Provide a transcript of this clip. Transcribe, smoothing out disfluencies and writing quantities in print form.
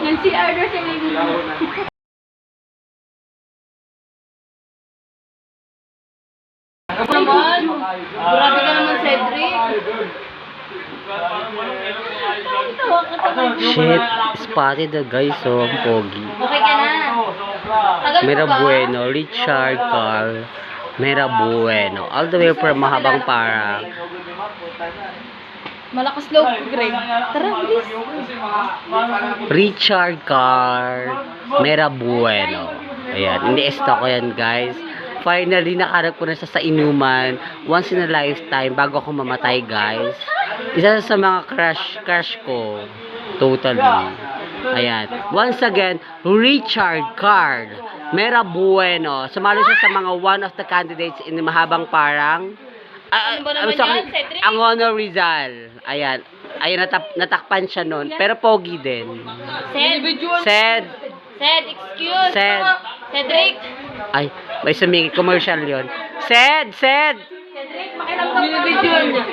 Yan si Ardo sa linggo. Naman, grabe ka naman, Cedric. Shit, spotted the guys, so ang pogi. Okay ka na. Tagal mo Mera ba? Bueno, Richard Carl, Mera Bueno. All the way from Mahabang Parang. Malakas loob ko, Greg. Tara, please. Richard Carl, Mera Bueno. Ayan, ini-stock ko yan guys. Finally, nakarap ko na siya sa inuman. Once in a lifetime, bago ako mamatay guys. Isa sa mga crush ko. Totally. Ayan. Once again, Richard Carl, Mera Bueno. Sumali siya sa mga one of the candidates in Mahabang Parang. Ano ba naman yan, Cedric? Ang Honor Rizal. Ayan. Ayan, natakpan siya nun. Pero pogi din. Ced, Sed. excuse. Cedric. Ay, may sumingit. Commercial yon. Sed. Cedric, makiramdam ka.